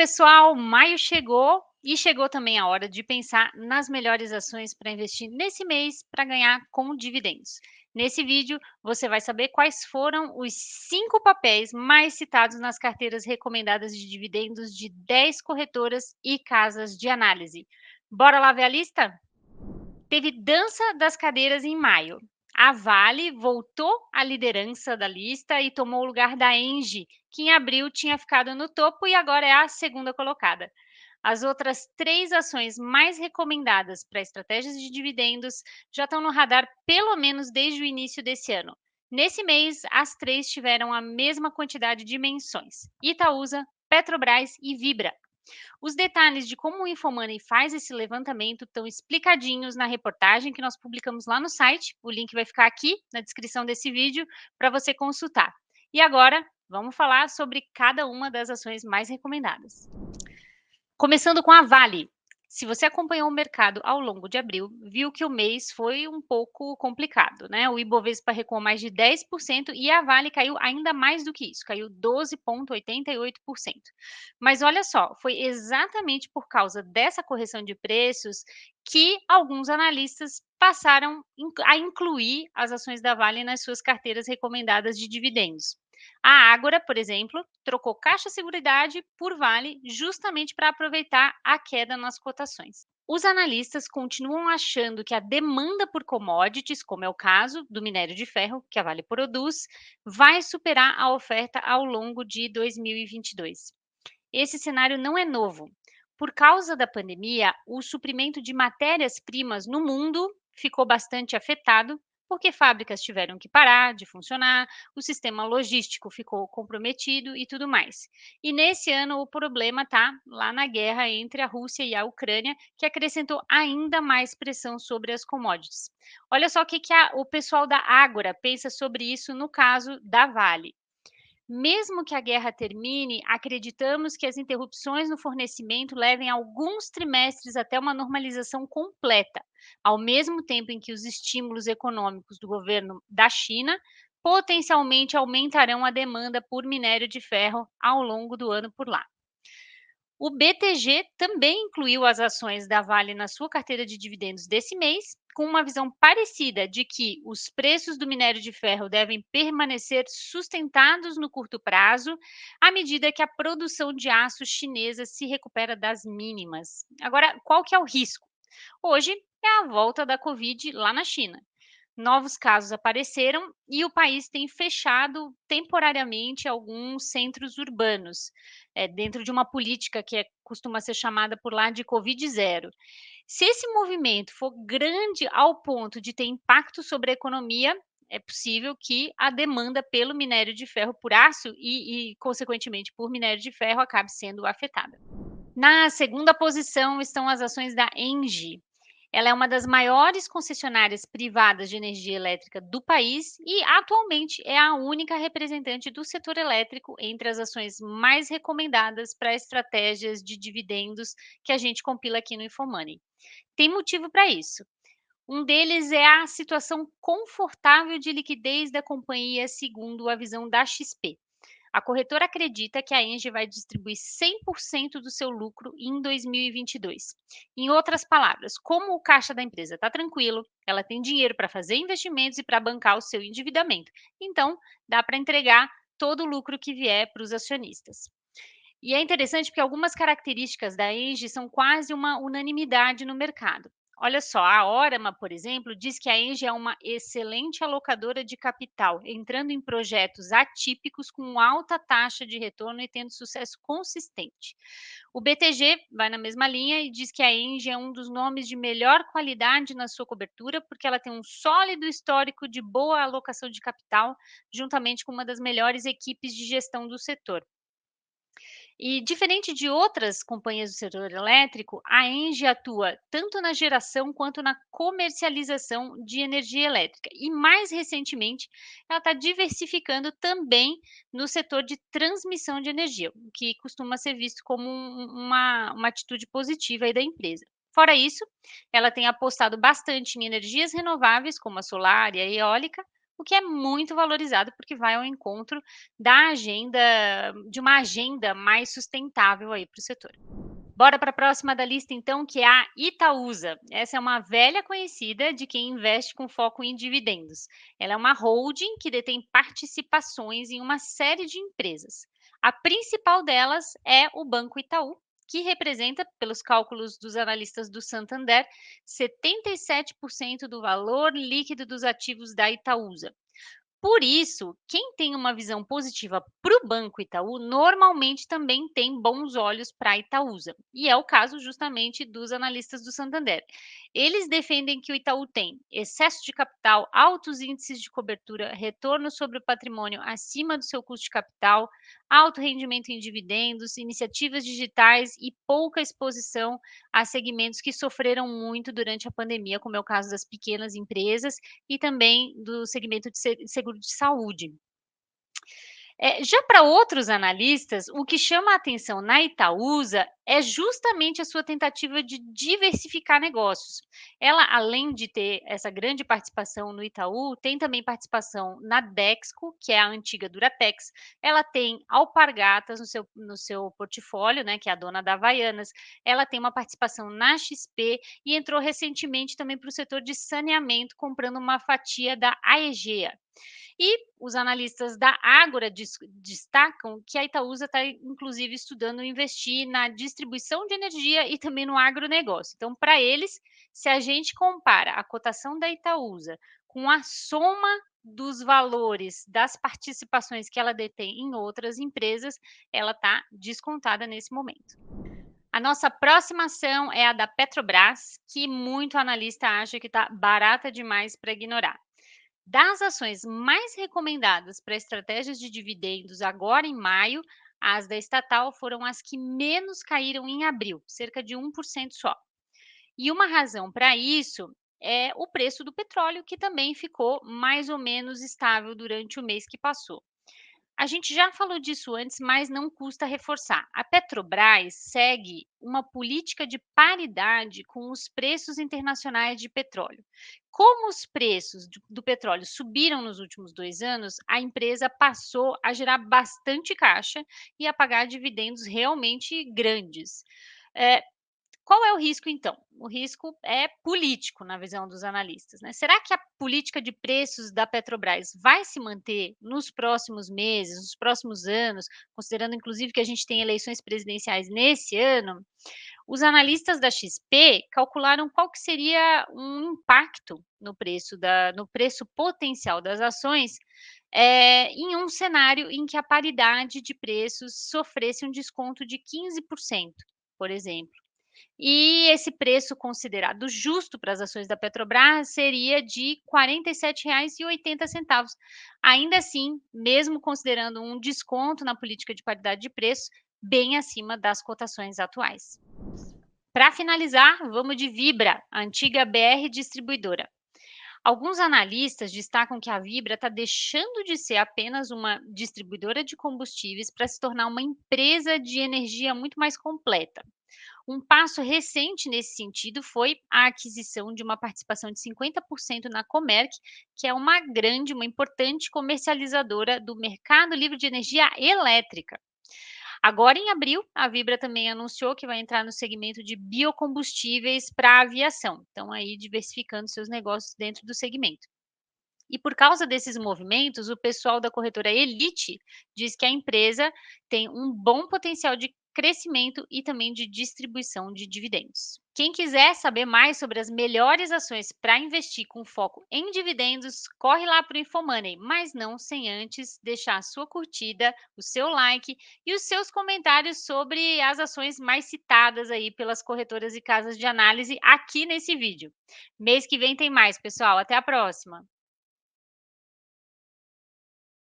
pessoal, maio chegou e chegou também a hora de pensar nas melhores ações para investir nesse mês para ganhar com dividendos. Nesse vídeo, você vai saber quais foram os 5 papéis mais citados nas carteiras recomendadas de dividendos de 10 corretoras e casas de análise. Bora lá ver a lista? Teve dança das cadeiras em maio. A Vale voltou à liderança da lista e tomou o lugar da Engie, que em abril tinha ficado no topo e agora é a segunda colocada. As outras 3 ações mais recomendadas para estratégias de dividendos já estão no radar pelo menos desde o início desse ano. Nesse mês, as 3 tiveram a mesma quantidade de menções: Itaúsa, Petrobras e Vibra. Os detalhes de como o Infomoney faz esse levantamento estão explicadinhos na reportagem que nós publicamos lá no site. O link vai ficar aqui na descrição desse vídeo para você consultar. E agora, vamos falar sobre cada uma das ações mais recomendadas. Começando com a Vale. Se você acompanhou o mercado ao longo de abril, viu que o mês foi um pouco complicado, né? O Ibovespa recuou mais de 10% e a Vale caiu ainda mais do que isso, caiu 12,88%. Mas olha só, foi exatamente por causa dessa correção de preços que alguns analistas passaram a incluir as ações da Vale nas suas carteiras recomendadas de dividendos. A Ágora, por exemplo, trocou Caixa Seguridade por Vale justamente para aproveitar a queda nas cotações. Os analistas continuam achando que a demanda por commodities, como é o caso do minério de ferro, que a Vale produz, vai superar a oferta ao longo de 2022. Esse cenário não é novo. Por causa da pandemia, o suprimento de matérias-primas no mundo ficou bastante afetado, porque fábricas tiveram que parar de funcionar, o sistema logístico ficou comprometido e tudo mais. E nesse ano o problema está lá na guerra entre a Rússia e a Ucrânia, que acrescentou ainda mais pressão sobre as commodities. Olha só o que o pessoal da Ágora pensa sobre isso no caso da Vale. Mesmo que a guerra termine, acreditamos que as interrupções no fornecimento levem alguns trimestres até uma normalização completa, ao mesmo tempo em que os estímulos econômicos do governo da China potencialmente aumentarão a demanda por minério de ferro ao longo do ano por lá. O BTG também incluiu as ações da Vale na sua carteira de dividendos desse mês, com uma visão parecida de que os preços do minério de ferro devem permanecer sustentados no curto prazo, à medida que a produção de aço chinesa se recupera das mínimas. Agora, qual que é o risco? Hoje é a volta da Covid lá na China. Novos casos apareceram e o país tem fechado temporariamente alguns centros urbanos, dentro de uma política que costuma ser chamada por lá de Covid zero. Se esse movimento for grande ao ponto de ter impacto sobre a economia, é possível que a demanda pelo minério de ferro por aço consequentemente, por minério de ferro acabe sendo afetada. Na segunda posição estão as ações da Engie. Ela é uma das maiores concessionárias privadas de energia elétrica do país e, atualmente, é a única representante do setor elétrico entre as ações mais recomendadas para estratégias de dividendos que a gente compila aqui no Infomoney. Tem motivo para isso. Um deles é a situação confortável de liquidez da companhia, segundo a visão da XP. A corretora acredita que a Engie vai distribuir 100% do seu lucro em 2022. Em outras palavras, como o caixa da empresa está tranquilo, ela tem dinheiro para fazer investimentos e para bancar o seu endividamento. Então, dá para entregar todo o lucro que vier para os acionistas. E é interessante porque algumas características da Engie são quase uma unanimidade no mercado. Olha só, a Orama, por exemplo, diz que a Engie é uma excelente alocadora de capital, entrando em projetos atípicos com alta taxa de retorno e tendo sucesso consistente. O BTG vai na mesma linha e diz que a Engie é um dos nomes de melhor qualidade na sua cobertura, porque ela tem um sólido histórico de boa alocação de capital, juntamente com uma das melhores equipes de gestão do setor. E diferente de outras companhias do setor elétrico, a Engie atua tanto na geração quanto na comercialização de energia elétrica. E mais recentemente, ela está diversificando também no setor de transmissão de energia, o que costuma ser visto como uma atitude positiva aí da empresa. Fora isso, ela tem apostado bastante em energias renováveis, como a solar e a eólica, o que é muito valorizado porque vai ao encontro da agenda de uma agenda mais sustentável aí para o setor. Bora para a próxima da lista então, que é a Itaúsa. Essa é uma velha conhecida de quem investe com foco em dividendos. Ela é uma holding que detém participações em uma série de empresas. A principal delas é o Banco Itaú, que representa, pelos cálculos dos analistas do Santander, 77% do valor líquido dos ativos da Itaúsa. Por isso, quem tem uma visão positiva para o Banco Itaú, normalmente também tem bons olhos para a Itaúsa. E é o caso justamente dos analistas do Santander. Eles defendem que o Itaú tem excesso de capital, altos índices de cobertura, retorno sobre o patrimônio acima do seu custo de capital, alto rendimento em dividendos, iniciativas digitais e pouca exposição a segmentos que sofreram muito durante a pandemia, como é o caso das pequenas empresas e também do segmento de seguro de saúde. Já para outros analistas, o que chama a atenção na Itaúsa é justamente a sua tentativa de diversificar negócios. Ela, além de ter essa grande participação no Itaú, tem também participação na Dexco, que é a antiga Duratex. Ela tem Alpargatas no seu portfólio, né, que é a dona da Havaianas. Ela tem uma participação na XP e entrou recentemente também para o setor de saneamento, comprando uma fatia da Aegea. E os analistas da Ágora destacam que a Itaúsa está, inclusive, estudando investir na distribuição de energia e também no agronegócio. Então, para eles, se a gente compara a cotação da Itaúsa com a soma dos valores das participações que ela detém em outras empresas, ela está descontada nesse momento. A nossa próxima ação é a da Petrobras, que muito analista acha que está barata demais para ignorar. Das ações mais recomendadas para estratégias de dividendos agora em maio, as da estatal foram as que menos caíram em abril, cerca de 1% só. E uma razão para isso é o preço do petróleo, que também ficou mais ou menos estável durante o mês que passou. A gente já falou disso antes, mas não custa reforçar. A Petrobras segue uma política de paridade com os preços internacionais de petróleo. Como os preços do petróleo subiram nos últimos 2 anos, a empresa passou a gerar bastante caixa e a pagar dividendos realmente grandes. É, Qual é o risco, então? O risco é político, na visão dos analistas, né? Será que a política de preços da Petrobras vai se manter nos próximos meses, nos próximos anos, considerando inclusive que a gente tem eleições presidenciais nesse ano? Os analistas da XP calcularam qual que seria um impacto no preço potencial das ações, em um cenário em que a paridade de preços sofresse um desconto de 15%, por exemplo. E esse preço considerado justo para as ações da Petrobras seria de R$ 47,80. Ainda assim, mesmo considerando um desconto na política de paridade de preço, bem acima das cotações atuais. Para finalizar, vamos de Vibra, a antiga BR Distribuidora. Alguns analistas destacam que a Vibra está deixando de ser apenas uma distribuidora de combustíveis para se tornar uma empresa de energia muito mais completa. Um passo recente nesse sentido foi a aquisição de uma participação de 50% na Comerc, que é uma importante comercializadora do mercado livre de energia elétrica. Agora, em abril, a Vibra também anunciou que vai entrar no segmento de biocombustíveis para a aviação. Então, aí diversificando seus negócios dentro do segmento. E por causa desses movimentos, o pessoal da corretora Elite diz que a empresa tem um bom potencial de crescimento e também de distribuição de dividendos. Quem quiser saber mais sobre as melhores ações para investir com foco em dividendos, corre lá para o Infomoney, mas não sem antes deixar a sua curtida, o seu like e os seus comentários sobre as ações mais citadas aí pelas corretoras e casas de análise aqui nesse vídeo. Mês que vem tem mais, pessoal. Até a próxima!